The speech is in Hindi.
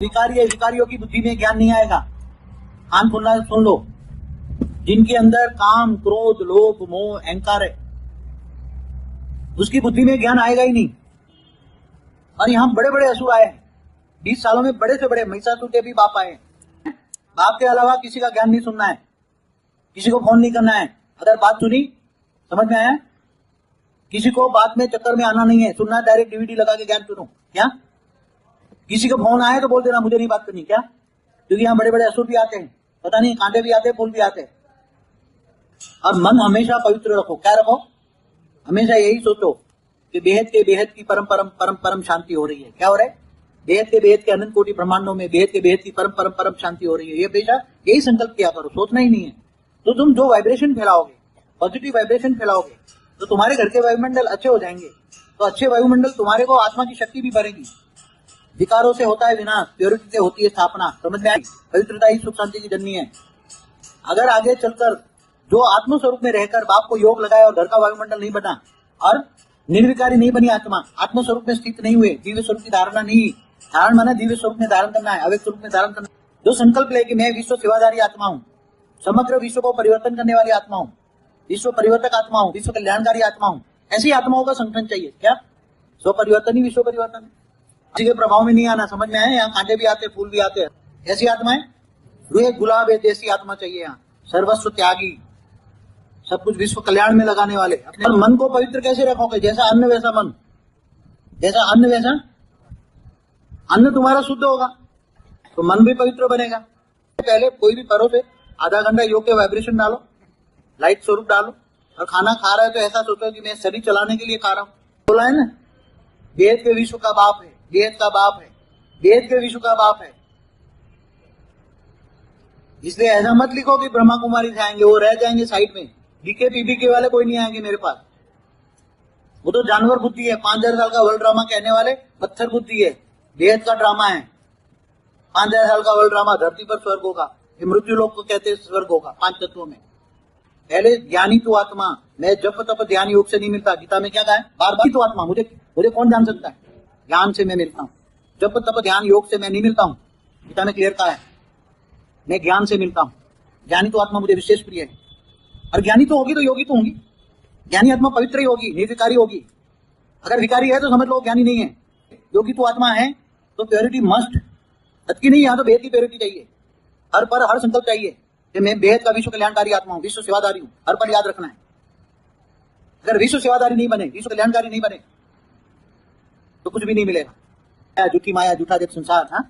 विकारी है, विकारियों की बुद्धि में ज्ञान नहीं आएगा। कान खोलना सुन लो। जिनके अंदर काम, क्रोध, लोभ, मोह, अहंकार है, उसकी बुद्धि में ज्ञान आएगा ही नहीं। और यहां बड़े बड़े असुर आए हैं 20 सालों में, बड़े से बड़े महिषासुर के भी बाप आए हैं। बाप के अलावा किसी का ज्ञान नहीं सुनना है, किसी को फोन नहीं करना है। अगर बात सुनी, समझ में आया, किसी को बात में चक्कर में आना नहीं है, सुनना डायरेक्ट डीवीडी लगा के ज्ञान सुनो। क्या किसी का फोन आए तो बोल देना मुझे नहीं बात करनी, क्या? क्योंकि यहाँ बड़े बड़े असुर भी आते हैं, पता नहीं कांटे भी आते हैं, फूल भी आते हैं। और मन हमेशा पवित्र रखो। क्या रखो? हमेशा यही सोचो कि बेहद के बेहद की परम परम परम परम शांति हो रही है। क्या हो रहा है? बेहद के अनंत कोटि ब्रह्मांडों में बेहद के बेहद की परम परम परम शांति हो रही है। ये बेशक यही संकल्प किया करो, सोचना ही नहीं है। तो तुम जो वाइब्रेशन फैलाओगे, पॉजिटिव वाइब्रेशन फैलाओगे, तो तुम्हारे घर के वायुमंडल अच्छे हो जाएंगे। तो अच्छे वायुमंडल तुम्हारे को आत्मा की शक्ति भी बढ़ेगी। विकारों से होता है विनाश, प्योरिटी से होती है स्थापना। समझ में आई? पवित्रता ही सुख शांति की जननी है। अगर आगे चलकर जो आत्म स्वरूप में रहकर बाप को योग लगाए और घर का वायुमंडल नहीं बना और निर्विकारी नहीं बनी आत्मा, आत्म स्वरूप में स्थित नहीं हुए, दिव्य स्वरूप की धारणा नहीं, धारण माना दिव्य स्वरूप में धारण करना है, अव्यक्त स्वरूप में धारण करना है। जो संकल्प ले कि मैं विश्व सेवादारी आत्मा हूँ, समग्र विश्व को परिवर्तन करने वाली आत्मा हूँ, विश्व परिवर्तक आत्मा हूँ, विश्व कल्याणकारी आत्मा हूँ, ऐसी आत्माओं का संगठन चाहिए। क्या स्व परिवर्तन ही विश्व परिवर्तन है? किसी के प्रभाव में नहीं आना। समझ में आए? यहाँ कांटे भी आते, फूल भी आते हैं। ऐसी आत्माएं रूहे गुलाब है, देसी आत्मा चाहिए। यहाँ सर्वस्व त्यागी, सब कुछ विश्व कल्याण में लगाने वाले। अपने मन को पवित्र कैसे रखोगे? जैसा अन्न वैसा मन, जैसा अन्न वैसा अन्न तुम्हारा शुद्ध होगा तो मन भी पवित्र बनेगा। पहले कोई भी परो से आधा घंटा योग के वाइब्रेशन डालो, लाइट स्वरूप डालो, और खाना खा रहे हो तो ऐसा सोचो कि मैं शरीर चलाने के लिए खा रहा हूँ। बोला है ना, वेद के विश्व का बाप है, वेद का बाप है, वेद के विश्व का बाप है। इसलिए ऐसा मत लिखो कि ब्रह्मा कुमारी से आएंगे, वो रह जाएंगे साइड में। डीके पीबीके वाले कोई नहीं आएंगे मेरे पास। वो तो जानवर बुद्धि है। 5000 साल का वर्ल्ड ड्रामा कहने वाले पत्थर बुद्धि है। वेद का ड्रामा है। 5000 साल का वर्ल्ड ड्रामा धरती पर स्वर्ग होगा। ये मृत्यु लोक को कहते हैं स्वर्ग होगा 5 तत्वों में। पहले ज्ञानी तू आत्मा, मैं जप तप ध्यान योग से नहीं मिलता। गीता में क्या कहा है? बार बार तू आत्मा, मुझे कौन जान सकता है? ज्ञान से मैं मिलता हूँ, जप तप ध्यान योग से मैं नहीं मिलता हूँ। गीता में क्लियर कहा है, मैं ज्ञान से मिलता हूँ। ज्ञानी तो आत्मा मुझे विशेष प्रिय है। और ज्ञानी तो होगी तो योगी तो होंगी। ज्ञानी आत्मा पवित्र ही होगी, निर्विकारी होगी। अगर विकारी है तो समझ लो ज्ञानी नहीं है। योगी तो आत्मा है तो प्योरिटी मस्ट, अतकी नहीं, यहाँ तो भेद की प्योरिटी चाहिए। हर पर हर संकल्प चाहिए कि मैं बेहद का विश्व कल्याणकारी आत्मा हूँ, विश्व सेवादारी हूँ। हर पर याद रखना है। अगर विश्व सेवादारी नहीं बने, विश्व कल्याणकारी नहीं बने, तो कुछ भी नहीं मिलेगा। झूठी माया, झूठा देख संसार। हाँ,